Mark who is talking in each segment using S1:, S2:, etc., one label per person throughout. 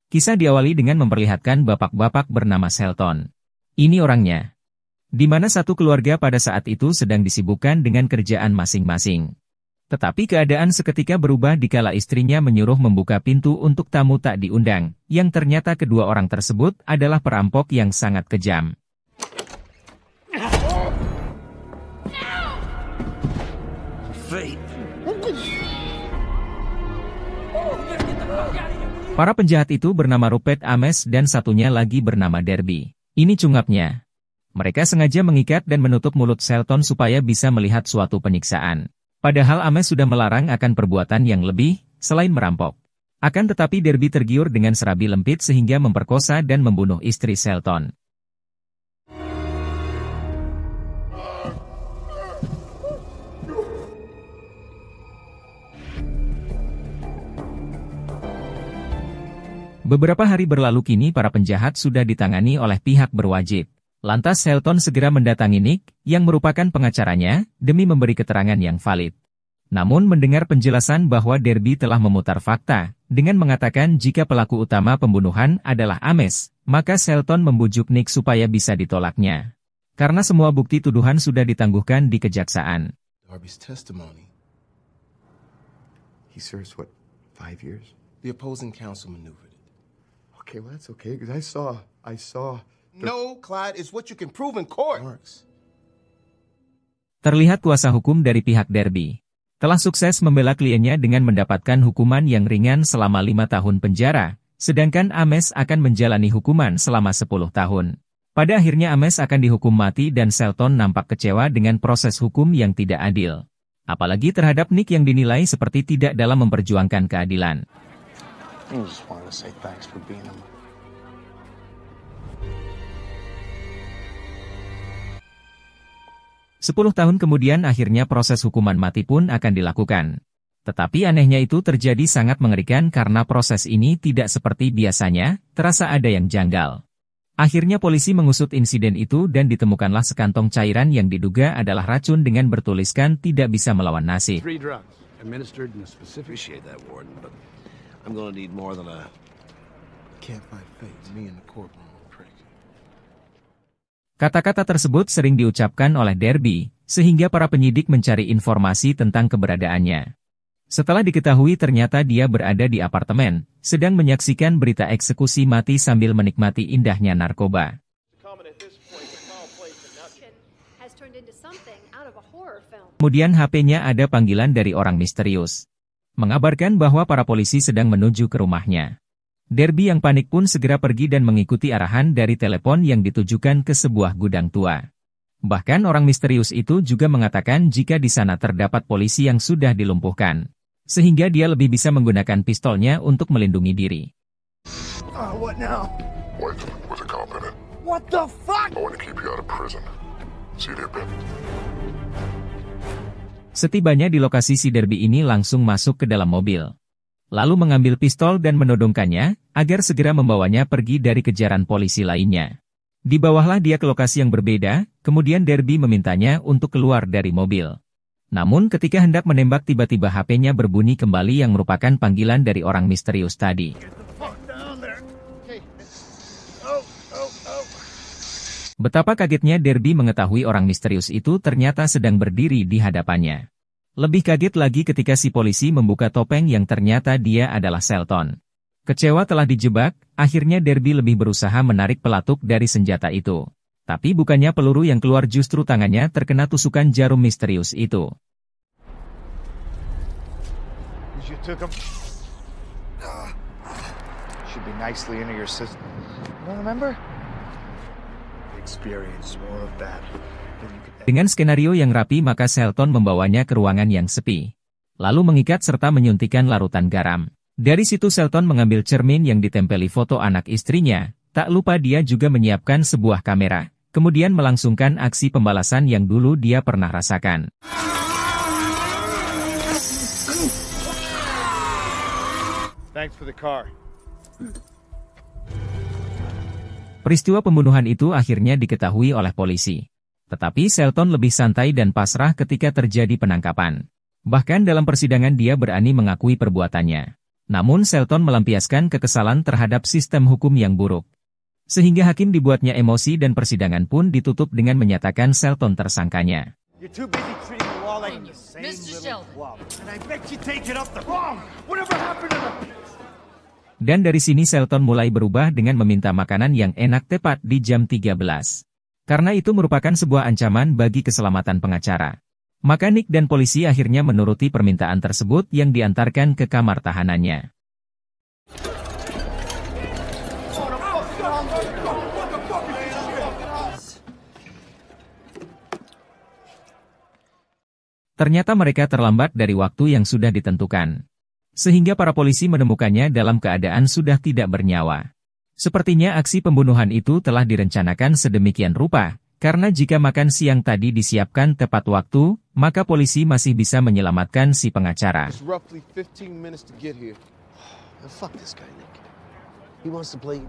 S1: Kisah diawali dengan memperlihatkan bapak-bapak bernama Shelton. Ini orangnya. Di mana satu keluarga pada saat itu sedang disibukkan dengan kerjaan masing-masing. Tetapi keadaan seketika berubah dikala istrinya menyuruh membuka pintu untuk tamu tak diundang, yang ternyata kedua orang tersebut adalah perampok yang sangat kejam. Para penjahat itu bernama Rupert Ames dan satunya lagi bernama Derby. Ini cungapnya. Mereka sengaja mengikat dan menutup mulut Shelton supaya bisa melihat suatu penyiksaan. Padahal Ames sudah melarang akan perbuatan yang lebih, selain merampok. Akan tetapi Derby tergiur dengan serabi lempit sehingga memperkosa dan membunuh istri Shelton. Beberapa hari berlalu kini para penjahat sudah ditangani oleh pihak berwajib. Lantas Shelton segera mendatangi Nick, yang merupakan pengacaranya, demi memberi keterangan yang valid. Namun mendengar penjelasan bahwa Derby telah memutar fakta, dengan mengatakan jika pelaku utama pembunuhan adalah Ames, maka Shelton membujuk Nick supaya bisa ditolaknya. Karena semua bukti tuduhan sudah ditangguhkan di kejaksaan.
S2: Darby's testimony. He serves what, 5 years? The opposing counsel maneuvered it.
S3: Okay, well that's okay, because I saw...
S2: No, Clyde, it's what you can prove in court.
S1: Terlihat kuasa hukum dari pihak Derby telah sukses membela kliennya dengan mendapatkan hukuman yang ringan selama 5 tahun penjara, sedangkan Ames akan menjalani hukuman selama 10 tahun. Pada akhirnya Ames akan dihukum mati dan Shelton nampak kecewa dengan proses hukum yang tidak adil. Apalagi terhadap Nick yang dinilai seperti tidak dalam memperjuangkan keadilan. 10 tahun kemudian akhirnya proses hukuman mati pun akan dilakukan. Tetapi anehnya itu terjadi sangat mengerikan karena proses ini tidak seperti biasanya, terasa ada yang janggal. Akhirnya polisi mengusut insiden itu dan ditemukanlah sekantong cairan yang diduga adalah racun dengan bertuliskan tidak bisa melawan nasib. Kata-kata tersebut sering diucapkan oleh Derby, sehingga para penyidik mencari informasi tentang keberadaannya. Setelah diketahui ternyata dia berada di apartemen, sedang menyaksikan berita eksekusi mati sambil menikmati indahnya narkoba. Kemudian HP-nya ada panggilan dari orang misterius, mengabarkan bahwa para polisi sedang menuju ke rumahnya. Derby yang panik pun segera pergi dan mengikuti arahan dari telepon yang ditujukan ke sebuah gudang tua. Bahkan orang misterius itu juga mengatakan jika di sana terdapat polisi yang sudah dilumpuhkan, sehingga dia lebih bisa menggunakan pistolnya untuk melindungi diri.
S3: What now?
S4: With a cop in it.
S3: What the fuck?
S4: I want to keep you out of prison. See you there, Ben.
S1: Setibanya di lokasi si Derby ini langsung masuk ke dalam mobil. Lalu mengambil pistol dan menodongkannya, agar segera membawanya pergi dari kejaran polisi lainnya. Dibawahlah dia ke lokasi yang berbeda, kemudian Derby memintanya untuk keluar dari mobil. Namun ketika hendak menembak tiba-tiba HP-nya berbunyi kembali yang merupakan panggilan dari orang misterius tadi. Betapa kagetnya Derby mengetahui orang misterius itu ternyata sedang berdiri di hadapannya. Lebih kaget lagi ketika si polisi membuka topeng yang ternyata dia adalah Shelton. Kecewa telah dijebak, akhirnya Derby lebih berusaha menarik pelatuk dari senjata itu. Tapi bukannya peluru yang keluar justru tangannya terkena tusukan jarum misterius itu. Dengan skenario yang rapi maka Shelton membawanya ke ruangan yang sepi. Lalu mengikat serta menyuntikkan larutan garam. Dari situ Shelton mengambil cermin yang ditempeli foto anak istrinya. Tak lupa dia juga menyiapkan sebuah kamera. Kemudian melangsungkan aksi pembalasan yang dulu dia pernah rasakan.
S3: Thanks for the car.
S1: Peristiwa pembunuhan itu akhirnya diketahui oleh polisi. Tetapi Shelton lebih santai dan pasrah ketika terjadi penangkapan. Bahkan dalam persidangan dia berani mengakui perbuatannya. Namun Shelton melampiaskan kekesalan terhadap sistem hukum yang buruk. Sehingga hakim dibuatnya emosi dan persidangan pun ditutup dengan menyatakan Shelton tersangkanya.
S3: You're too busy treating the law like the same
S5: Mr.
S3: little
S5: Sheldon.
S3: club. And I bet you take it up the wrong. Whatever happened to the...
S1: Dan dari sini Shelton mulai berubah dengan meminta makanan yang enak tepat di jam 13. Karena itu merupakan sebuah ancaman bagi keselamatan pengacara. Maka Nick dan polisi akhirnya menuruti permintaan tersebut yang diantarkan ke kamar tahanannya. Ternyata mereka terlambat dari waktu yang sudah ditentukan. Sehingga para polisi menemukannya dalam keadaan sudah tidak bernyawa. Sepertinya aksi pembunuhan itu telah direncanakan sedemikian rupa, karena jika makan siang tadi disiapkan tepat waktu, maka polisi masih bisa menyelamatkan si pengacara.
S2: It's roughly 15 minutes to get here. Fuck this guy, Nick. He wants to play.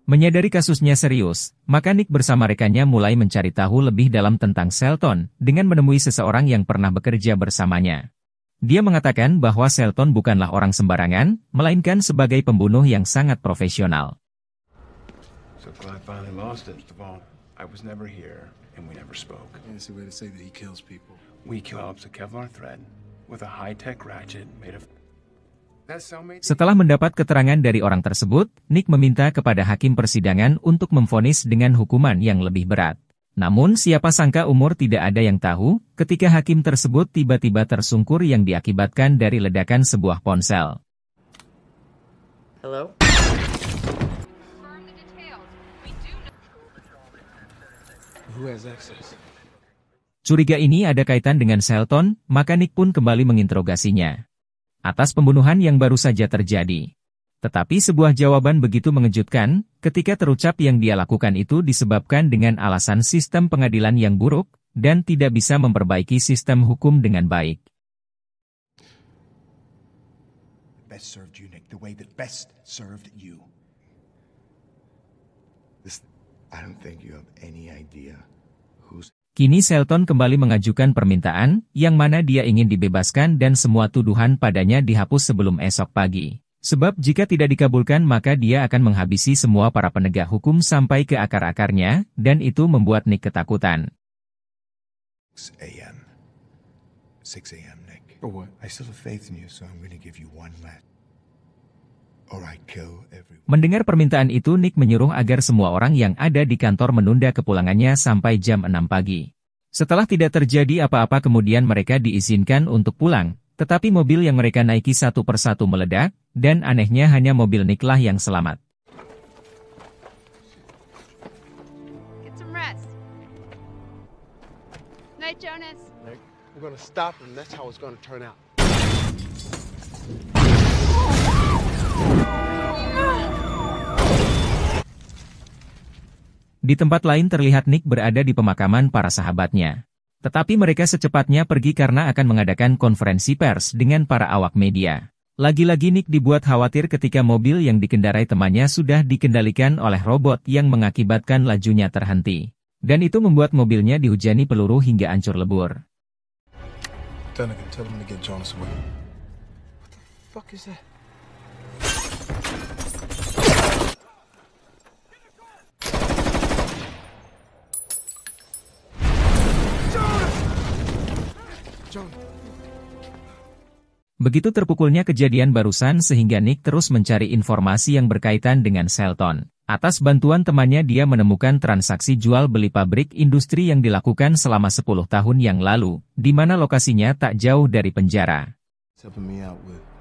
S1: Menyadari kasusnya serius, maka Nick bersama rekannya mulai mencari tahu lebih dalam tentang Shelton dengan menemui seseorang yang pernah bekerja bersamanya. Dia mengatakan bahwa Shelton bukanlah orang sembarangan, melainkan sebagai pembunuh yang sangat profesional.
S6: So Clyde finally lost it, Devon. I was never here, and we never spoke.
S2: It's a way to say that he kills people.
S6: We develops a Kevlar thread with a high-tech ratchet made of... That cellmate...
S1: Setelah mendapat keterangan dari orang tersebut, Nick meminta kepada hakim persidangan untuk memvonis dengan hukuman yang lebih berat. Namun siapa sangka umur tidak ada yang tahu, ketika hakim tersebut tiba-tiba tersungkur yang diakibatkan dari ledakan sebuah ponsel.
S2: Hello? Who has access?
S1: Curiga ini ada kaitan dengan Shelton, maka Nick pun kembali menginterogasinya atas pembunuhan yang baru saja terjadi. Tetapi sebuah jawaban begitu mengejutkan, ketika terucap yang dia lakukan itu disebabkan dengan alasan sistem pengadilan yang buruk, dan tidak bisa memperbaiki sistem hukum dengan baik.
S7: Best served you, Nick, the way that best served you.
S2: I don't think you have any idea who's...
S1: Kini Shelton kembali mengajukan permintaan, yang mana dia ingin dibebaskan dan semua tuduhan padanya dihapus sebelum esok pagi. Sebab jika tidak dikabulkan maka dia akan menghabisi semua para penegak hukum sampai ke akar-akarnya, dan itu membuat Nick ketakutan.
S7: 6 a.m. 6 a.m., Nick.
S2: For what?
S7: I still have faith in you, so I'm gonna give you one last. Or I kill everyone.
S1: Mendengar permintaan itu Nick menyuruh agar semua orang yang ada di kantor menunda kepulangannya sampai jam 6 pagi. Setelah tidak terjadi apa-apa kemudian mereka diizinkan untuk pulang, tetapi mobil yang mereka naiki satu persatu meledak, dan anehnya hanya mobil Nick lah yang selamat.
S5: Get some rest. Night, Jonas.
S2: Nick, we're gonna stop him. That's how it's gonna turn out.
S1: Di tempat lain terlihat Nick berada di pemakaman para sahabatnya. Tetapi mereka secepatnya pergi karena akan mengadakan konferensi pers dengan para awak media. Lagi-lagi Nick dibuat khawatir ketika mobil yang dikendarai temannya sudah dikendalikan oleh robot yang mengakibatkan lajunya terhenti. Dan itu membuat mobilnya dihujani peluru hingga hancur lebur.
S2: Dunnigan, tell him to get Jonas away. What the fuck is that?
S1: Begitu terpukulnya kejadian barusan sehingga Nick terus mencari informasi yang berkaitan dengan Shelton. Atas bantuan temannya dia menemukan transaksi jual beli pabrik industri yang dilakukan selama 10 tahun yang lalu, di mana lokasinya tak jauh dari penjara.
S2: Helping me out with.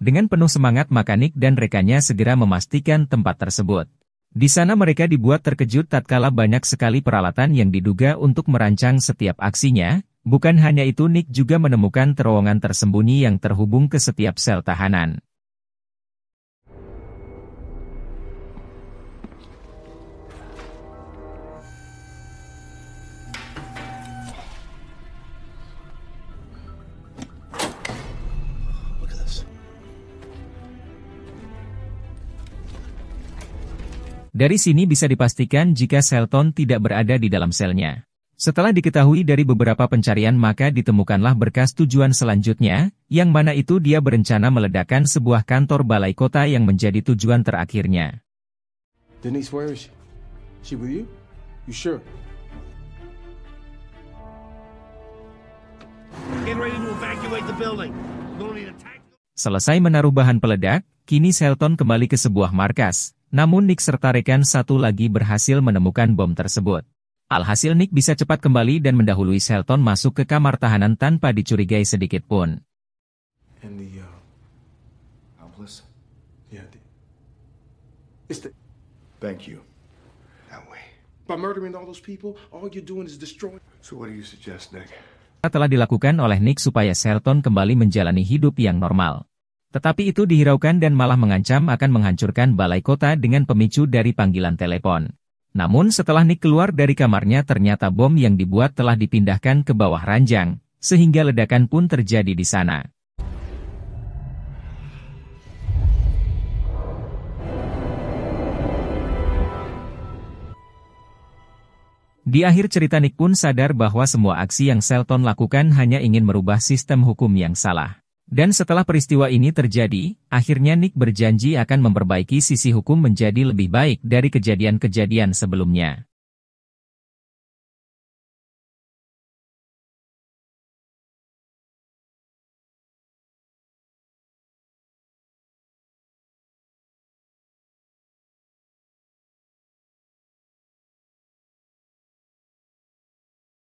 S1: Dengan penuh semangat maka Nick dan rekannya segera memastikan tempat tersebut. Di sana mereka dibuat terkejut tatkala banyak sekali peralatan yang diduga untuk merancang setiap aksinya. Bukan hanya itu, Nick juga menemukan terowongan tersembunyi yang terhubung ke setiap sel tahanan. Dari sini bisa dipastikan jika Shelton tidak berada di dalam selnya. Setelah diketahui dari beberapa pencarian maka ditemukanlah berkas tujuan selanjutnya, yang mana itu dia berencana meledakkan sebuah kantor balai kota yang menjadi tujuan terakhirnya.
S2: Denise, where is she? She with you? You sure?
S3: Get ready to evacuate the building. We're gonna need a tank.
S1: Selesai menaruh bahan peledak, kini Shelton kembali ke sebuah markas. Namun Nick serta rekan satu lagi berhasil menemukan bom tersebut. Alhasil Nick bisa cepat kembali dan mendahului Shelton masuk ke kamar tahanan tanpa dicurigai sedikit pun.
S2: And the, helpless? Yeah, it's the...
S7: Thank you. That way.
S2: By murdering all those people, all you're doing is destroying...
S7: So what do you suggest, Nick?
S1: Telah dilakukan oleh Nick supaya Shelton kembali menjalani hidup yang normal. Tetapi itu dihiraukan dan malah mengancam akan menghancurkan balai kota dengan pemicu dari panggilan telepon. Namun setelah Nick keluar dari kamarnya ternyata bom yang dibuat telah dipindahkan ke bawah ranjang, sehingga ledakan pun terjadi di sana. Di akhir cerita Nick pun sadar bahwa semua aksi yang Shelton lakukan hanya ingin merubah sistem hukum yang salah. Dan setelah peristiwa ini terjadi, akhirnya Nick berjanji akan memperbaiki sisi hukum menjadi lebih baik dari kejadian-kejadian sebelumnya.